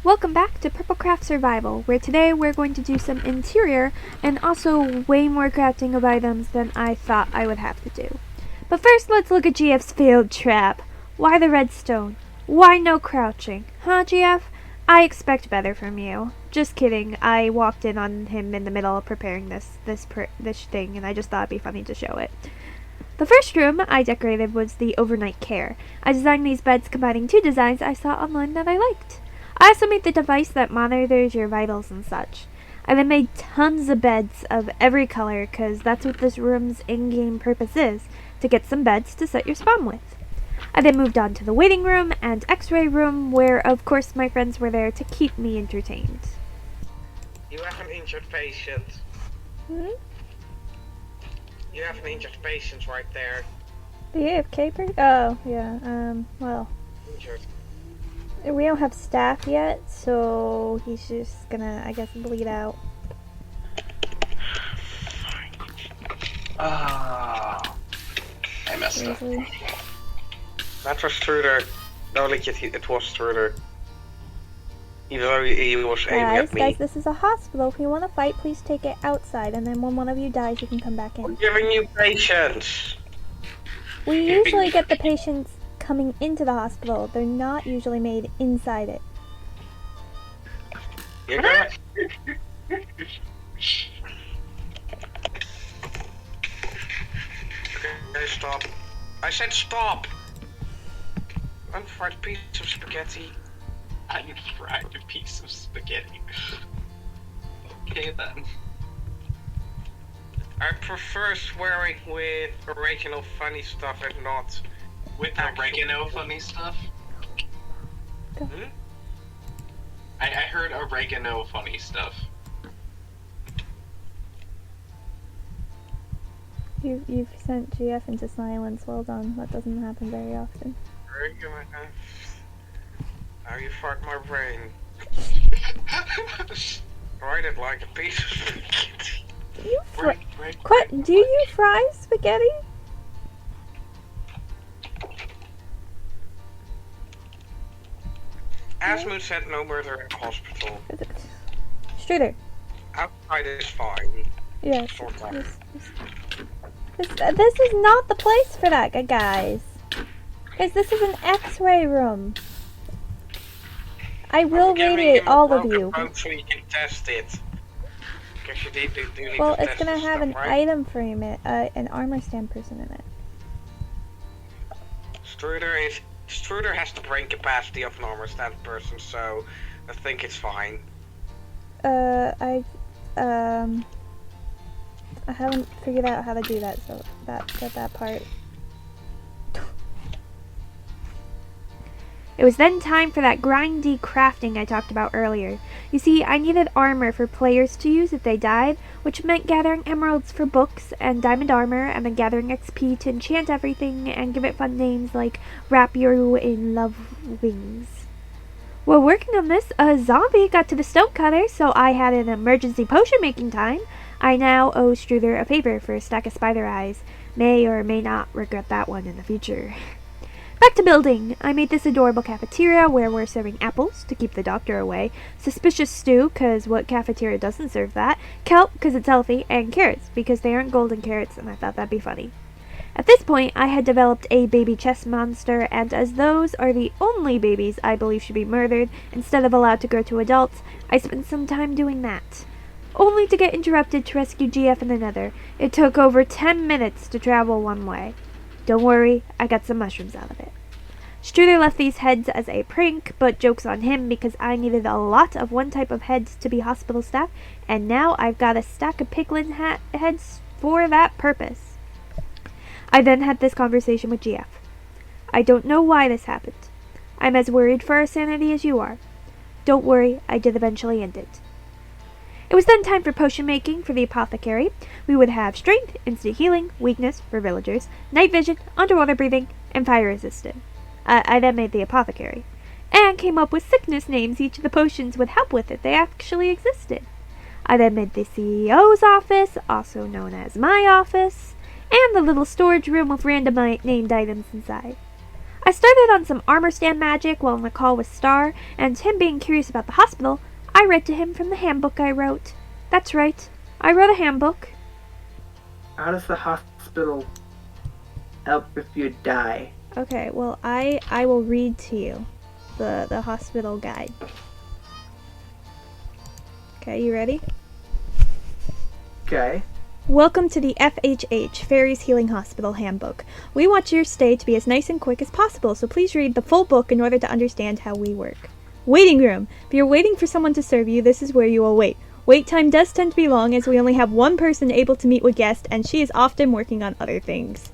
Welcome back to Purplecraft Survival, where today we're going to do some interior and also way more crafting of items than I thought I would have to do. But first, let's look at GF's failed trap. Why the redstone? Why no crouching? Huh, GF? I expect better from you. Just kidding, I walked in on him in the middle of preparing this thing, and I just thought it'd be funny to show it. The first room I decorated was the overnight care. I designed these beds combining two designs I saw online that I liked. I also made the device that monitors your vitals and such. I then made tons of beds of every color because that's what this room's in-game purpose is, to get some beds to set your spawn with. I then moved on to the waiting room and x-ray room where of course my friends were there to keep me entertained. You have an injured patient. Hmm? You have an injured patient right there. The AFK person? Oh, yeah, well. Injured. We don't have staff yet, so he's just gonna, I guess, bleed out. I messed up. That was Struder. No, legit, it was Struder. Even though he was aiming at me. Guys, this is a hospital. If you want to fight, please take it outside, and then when one of you dies, you can come back We're in. giving you patience. We usually get the patients coming into the hospital. They're not usually made inside it. You're gonna... Okay, stop. I said stop! Unfried piece of spaghetti. Unfried piece of spaghetti. Okay then. I prefer swearing with original funny stuff and not with oregano funny stuff. Hmm? I heard oregano funny stuff. You've sent GF into silence. Well done. That doesn't happen very often. Now you fucked my brain. Write it like a piece of spaghetti. Do you fry spaghetti? Asmund said no murder in the hospital. Struder. Outside is fine. Yes. Sort of. This is not the place for that, guys. Guys, this is an X-ray room. I will radiate all of you. So you can test it. Well, it's gonna have an item frame, an armor stand person in it. Struder has the brain capacity of an armor stand person, so I think it's fine. I haven't figured out how to do that, so that part. It was then time for that grindy crafting I talked about earlier. You see, I needed armor for players to use if they died, which meant gathering emeralds for books and diamond armor, and then gathering XP to enchant everything and give it fun names like Wrap You in Love Wings. While working on this, a zombie got to the stonecutter, so I had an emergency potion making time. I now owe Struder a favor for a stack of spider eyes. May or may not regret that one in the future. Back to building. I made this adorable cafeteria where we're serving apples to keep the doctor away, suspicious stew, cause what cafeteria doesn't serve that, kelp, cause it's healthy, and carrots, because they aren't golden carrots, and I thought that'd be funny. At this point, I had developed a baby chess monster, and as those are the only babies I believe should be murdered instead of allowed to grow to adults, I spent some time doing that. Only to get interrupted to rescue GF in the Nether. It took over 10 minutes to travel one way. Don't worry, I got some mushrooms out of it. Struder left these heads as a prank, but joke's on him because I needed a lot of one type of heads to be hospital staff, and now I've got a stack of piglin heads for that purpose. I then had this conversation with GF. I don't know why this happened. I'm as worried for our sanity as you are. Don't worry, I did eventually end it. It was then time for potion making for the apothecary. We would have strength, instant healing, weakness for villagers, night vision, underwater breathing, and fire resistant. I then made the apothecary, and came up with sickness names each of the potions would help with if they actually existed. I then made the CEO's office, also known as my office, and the little storage room with random named items inside. I started on some armor stand magic while on the call with Star, and him being curious about the hospital, I read to him from the handbook I wrote. That's right, I wrote a handbook. How does the hospital help if you die? Okay, well, I will read to you the hospital guide. Okay, you ready? Okay. Welcome to the FHH, Fairies Healing Hospital Handbook. We want your stay to be as nice and quick as possible, so please read the full book in order to understand how we work. Waiting room. If you're waiting for someone to serve you, this is where you will wait. Wait time does tend to be long, as we only have one person able to meet with guests, and she is often working on other things.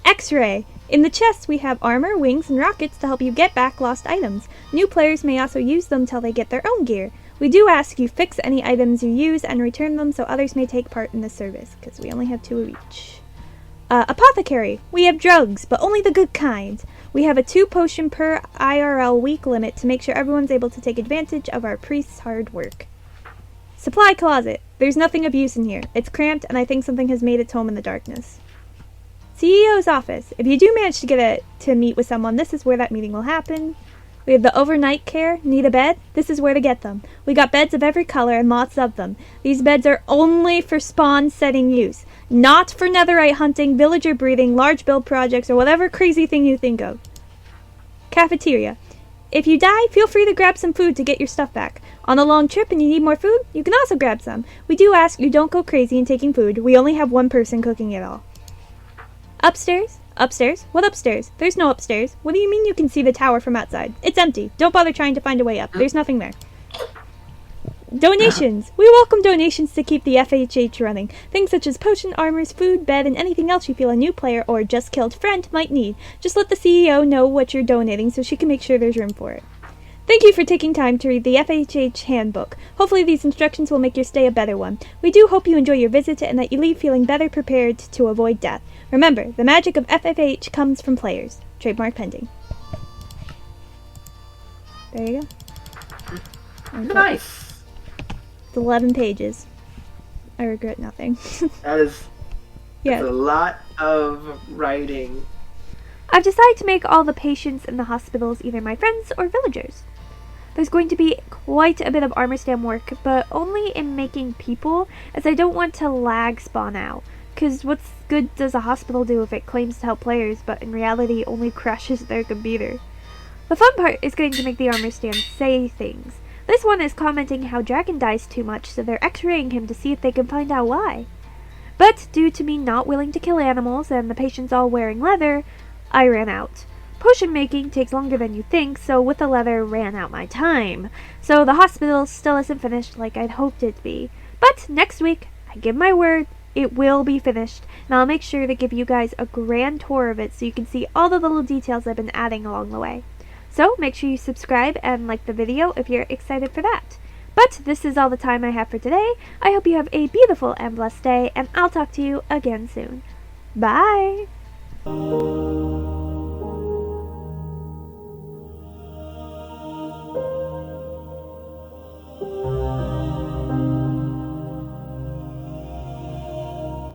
X-ray. In the chest, we have armor, wings, and rockets to help you get back lost items. New players may also use them till they get their own gear. We do ask you fix any items you use and return them so others may take part in the service, because we only have 2 of each. Apothecary. We have drugs, but only the good kind. We have a 2 potion per IRL week limit to make sure everyone's able to take advantage of our priest's hard work. Supply closet. There's nothing of use in here. It's cramped, and I think something has made its home in the darkness. CEO's office. If you do manage to meet with someone, this is where that meeting will happen. We have the overnight care. Need a bed? This is where to get them. We got beds of every color and lots of them. These beds are only for spawn setting use, not for netherite hunting, villager breeding, large build projects, or whatever crazy thing you think of. Cafeteria. If you die, feel free to grab some food to get your stuff back. On a long trip and you need more food, you can also grab some. We do ask you don't go crazy in taking food. We only have one person cooking it all. Upstairs? Upstairs? What upstairs? There's no upstairs. What do you mean you can see the tower from outside? It's empty. Don't bother trying to find a way up. There's nothing there. Donations. We welcome donations to keep the FHH running. Things such as potion, armors, food, bed, and anything else you feel a new player or just killed friend might need. Just let the CEO know what you're donating so she can make sure there's room for it. Thank you for taking time to read the FHH handbook. Hopefully these instructions will make your stay a better one. We do hope you enjoy your visit and that you leave feeling better prepared to avoid death. Remember, the magic of FFH comes from players. Trademark pending. There you go. Nice! It's 11 pages. I regret nothing. That is Yeah. a lot of writing. I've decided to make all the patients in the hospitals either my friends or villagers. There's going to be quite a bit of armor stand work, but only in making people, as I don't want to lag spawn out. Because what's good does a hospital do if it claims to help players, but in reality only crashes their computer? The fun part is getting to make the armor stand say things. This one is commenting how Dragon dies too much, so they're x-raying him to see if they can find out why. But due to me not willing to kill animals and the patients all wearing leather, I ran out. Potion making takes longer than you think, so with the leather ran out my time. So the hospital still isn't finished like I'd hoped it'd be. But next week, I give my word, it will be finished, and I'll make sure to give you guys a grand tour of it so you can see all the little details I've been adding along the way. So make sure you subscribe and like the video if you're excited for that. But this is all the time I have for today. I hope you have a beautiful and blessed day, and I'll talk to you again soon. Bye!